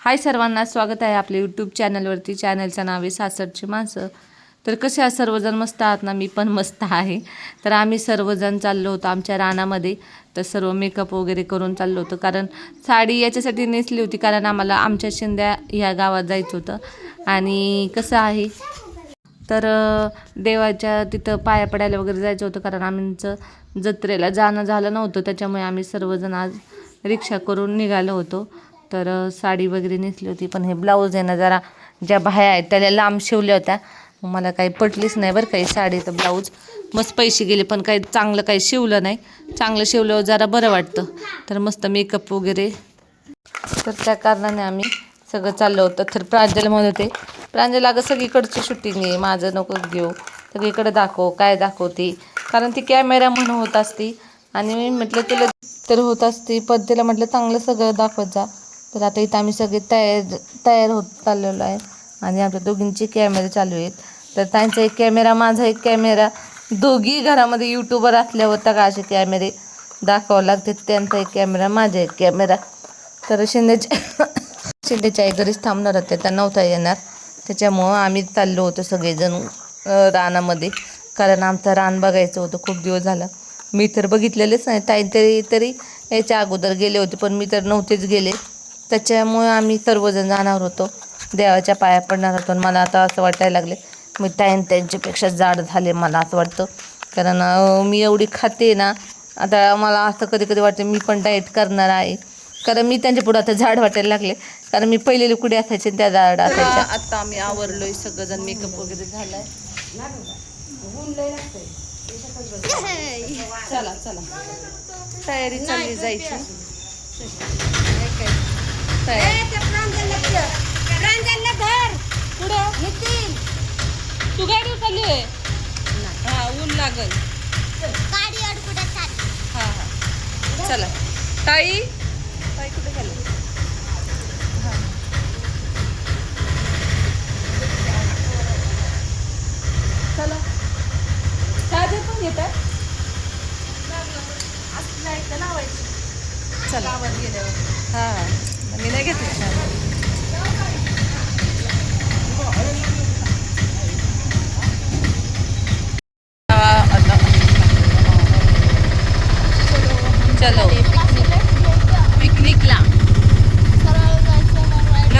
हाय सर्वांना, स्वागत आहे आपल्या यूट्यूब चॅनलवरती. चॅनलचं नाव आहे सासरची माणसं. तर कसे आहात सर्वजण? मस्त आहात ना? मी पण मस्त आहे. तर आम्ही सर्वजण चाललो होतो आमच्या रानामध्ये. तर सर्व मेकअप वगैरे करून चाललो होतो, कारण साडी याच्यासाठी नेसली होती, कारण आम्हाला आमच्या शिंद्या ह्या गावात जायचं होतं. आणि कसं आहे तर देवाच्या तिथं पाया पडायला वगैरे जायचं होतं, कारण आमचं जत्रेला जाणं झालं नव्हतं. त्याच्यामुळे आम्ही सर्वजण आज रिक्षा करून निघालो होतो. तर साडी वगैरे नेसली होती, पण हे ब्लाऊज आहे ना, जरा ज्या बाह्या आहेत त्याला लांब शिवल्या होत्या. मला काही पटलीच नाही बरं काही साडी. तर ब्लाऊज मस्त पैसे गेले, पण काही चांगलं काही शिवलं नाही. चांगलं शिवल्यावर जरा बरं वाटतं. तर मस्त मेकअप वगैरे, तर त्या कारणाने आम्ही सगळं चाललं होतं. तर प्रांजल म्हणत होते, प्रांजल अगं सगळीकडची शूटिंग आहे, माझं नको घेऊ, सगळीकडे दाखव, काय दाखवते, कारण ती कॅमेरा म्हणून होत असती. आणि मी म्हटलं तुला तर होत असते, पण तिला म्हटलं चांगलं सगळं दाखवत जा. तर आता इथं आम्ही सगळे तयार होत चाललेलो आहे, आणि आमच्या दोघींचे कॅमेरे चालू आहेत. तर त्यांचा एक कॅमेरा, माझा एक कॅमेरा, दोघी घरामध्ये यूट्यूबर असल्यावर तर असे कॅमेरे दाखवावं लागते. त्यांचा एक कॅमेरा, माझा एक कॅमेरा. तर शिंदेच्या आई घरीच थांबणार होत्या, त्या नव्हता येणार. त्याच्यामुळं आम्ही चाललो होतो सगळेजण रानामध्ये, कारण आमचं रान बघायचं होतं. खूप दिवस झालं मी तर बघितलेलेच नाही. तरी याच्या अगोदर गेले होते, पण मी तर नव्हतेच गेले. त्याच्यामुळे आम्ही सर्वजण जाणार होतो, देवाच्या पाया पडणार होतो. आणि मला आता असं वाटायला लागले मी त्यांच्यापेक्षा जाड झाले, मला असं वाटतं. कारण मी एवढी खाते ना, आता मला असं कधी कधी वाटतं मी पण डाएट करणार आहे, कारण मी त्यांच्या पुढे आता झाड वाटायला लागले. कारण मी पहिले कुठे असायचे त्या झाड असायच्या. आता आम्ही आवरलोय सगळंजण, मेकअप वगैरे झालाय. चला चला, तयारी चालली जायची. तू गाडी चालली आहे? हा, ऊन लागल. हा हा, चला. ताई कुठे झाली? चला, चार्जर पण घेतात. चला, हा, मी नाही घेतली. चलो पिकनिकला.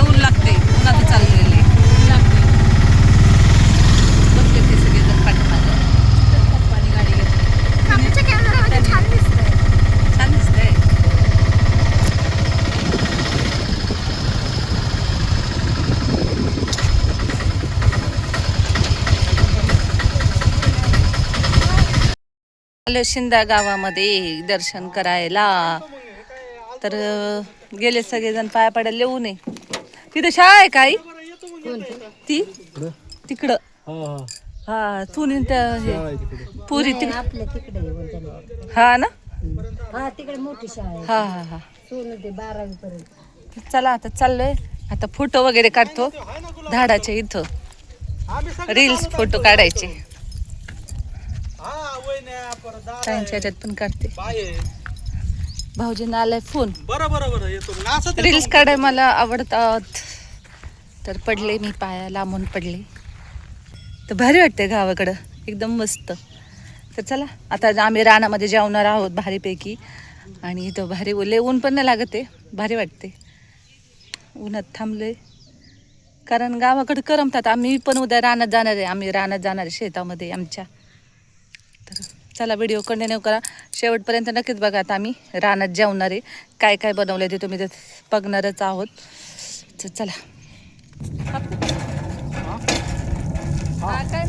ऊन लागते, उन्हात चाललेले बसले ते सगळे जण पाठीमागे. पप्पानी गाडी घेतली. छान दिसतंय. आलो शिंदा गावामध्ये दर्शन करायला. तर गेले सगळेजण पाया पडायला. येऊ नये, तिथं शाळा आहे काही ती तिकडं. हा, सुनील त्या पुरी आपल्या तिकडे. हा ना, हा, तिकडे मोठी शाळा आहे. हा हा हा. सोनं ते 12वी पर्यंत. चला आता चाललोय. आता फोटो वगैरे काढतो झाडाच्या इथं, रील्स फोटो काढायचे. त्यांच्या ह्याच्यात पण काढते. भाऊजींना आलाय फोन. रील्स काढाय मला आवडतात. तर पडले मी, पाया लांबून पडले. तर भारी वाटते गावाकडं, एकदम मस्त. तर चला आता आम्ही रानामध्ये जेवणार आहोत भारीपैकी. आणि इथं भारी ओले, ऊन पण नाही लागत आहे, भारी वाटते. उन्हात थांबलोय कारण गावाकडे करमतात. आम्ही पण उद्या रानात जाणार आहे, आम्ही रानात जाणार आहे शेतामध्ये आमच्या. तर चला, व्हिडिओ कंटिन्यू करा शेवटपर्यंत, नक्कीच बघा. आता आम्ही रानात जेवणार आहे, काय काय बनवलं ते तुम्ही ते बघणारच आहोत. चला. काय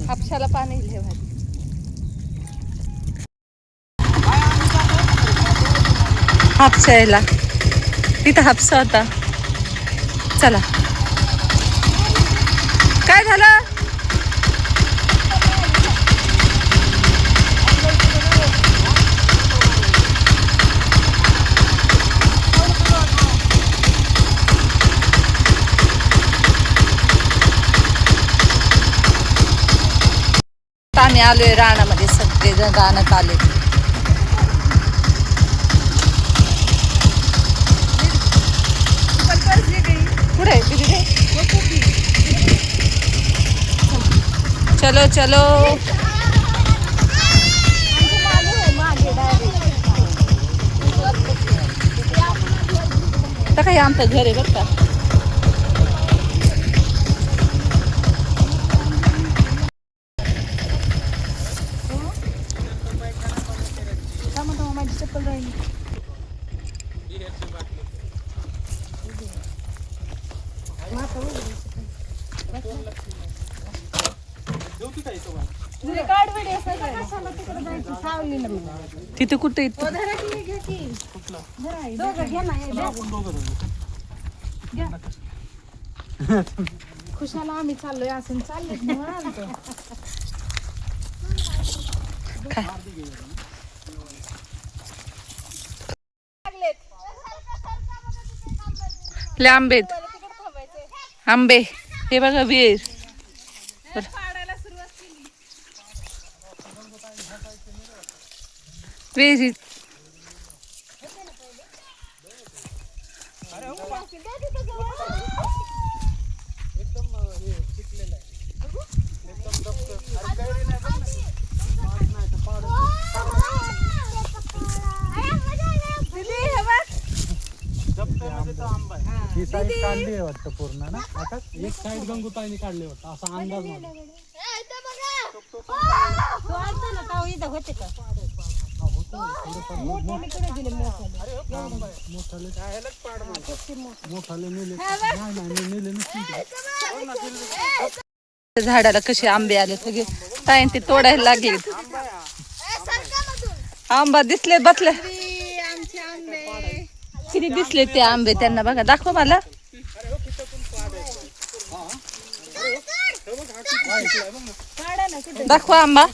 हापशाला पाणी घे भाजी. हापशा यायला तिथं हापसा होता. चला, काय झालं? आम्ही आलोय रानामध्ये, सगळेजण रानात आले. पुढे चलो चलो. आता काही आमचं घर आहे बरं का. माझी चप्पल राहिली. तिथे कुठे खुशाला आम्ही चाललोय असं चाललोय. ले आंबे आंबे हे बघा विहीर. विहिरीत ही साईड काढली आहे वाटतं पूर्ण ना. आता एक साईड गंगूताईने काढली वाटतं असा अंदाज मला. मोठाले नेले नेले नसतील. झाडाला कसे आंबे आले सगळे ताईन ते तोडायला लागले. आंबा दिसले बसले किती दिसले ते आंबे त्यांना. बघा दाखव मला. दाखवा आंबा.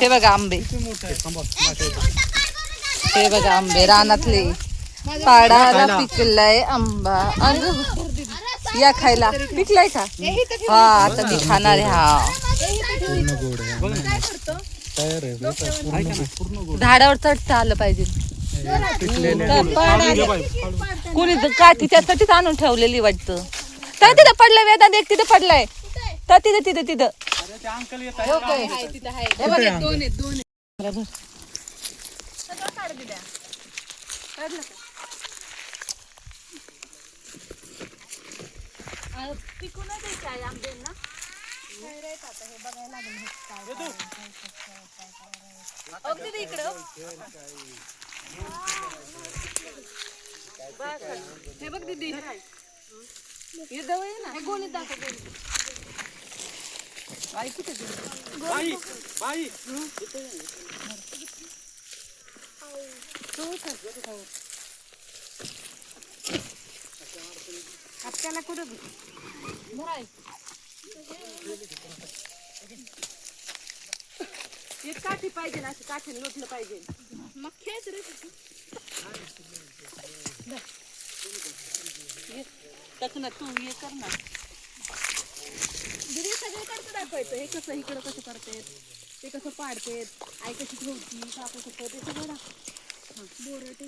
हे बघा आंबे. हे बघा आंबे रानातले. पाडाला पिकलाय आंबा. या खायला पिकलाय का. हा आता मी खाणार आहे. हा झाडावर चढता आलं पाहिजे. कुणी काठी त्यासाठीच आणून ठेवलेली वाटतं. तर तिथं पडलाय वेदांत एक तिथं पडलाय. तर तिथं तिथं तिथं हे बघ दीदी गोणी दाखव. आपल्याला कुठं एक काठी पाहिजे ना. असं काठीने लोटलं पाहिजे. मग खेच रे ना तू हे कर ना. दीदी सगळे करतं दाखवायचं. हे कसं इकडं कसं करते ते कसं पाडते आई कशी ठेवती काकू कसं ते सगळं बोरं ते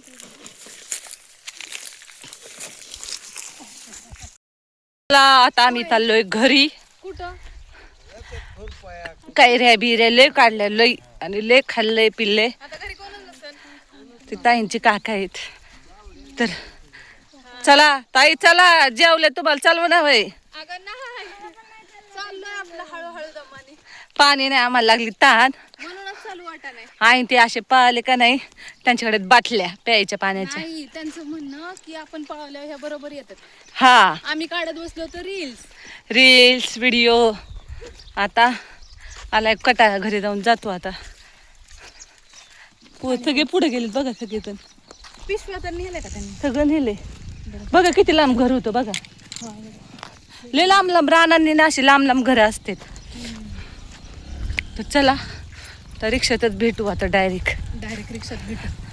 आता आम्ही चाललोय घरी. कुठं कैऱ्या बिऱ्या लय काढल्या लय आणि लय खाल्लंय पिल्ले. ते ताईंची काका आहेत. तर चला ताई चला जेवले तुम्हाला चालव ना वय. पाणी नाही आम्हाला लागली तहान आई ते असे पळाले का नाही त्यांच्याकडे बाटल्या प्यायच्या पाण्याच्या. त्यांचं म्हणणं की आपण पळवल्यावर ह्या बरोबर येतात. हा आम्ही काढत बसलो तर रील्स व्हिडिओ. आता आलाय कटा घरी जाऊन जातो आता. सगळे पुढे गेले बघा. सगळेजण पिशव्या तर नेले का त्यांनी. सगळं नेले. बघा किती लांब घर होतं बघा. लय लांब लांब रानांनी ना अशी लांब लांब घरं असतात. तर चला तर रिक्षातच भेटू आता. डायरेक्ट रिक्षात भेटू.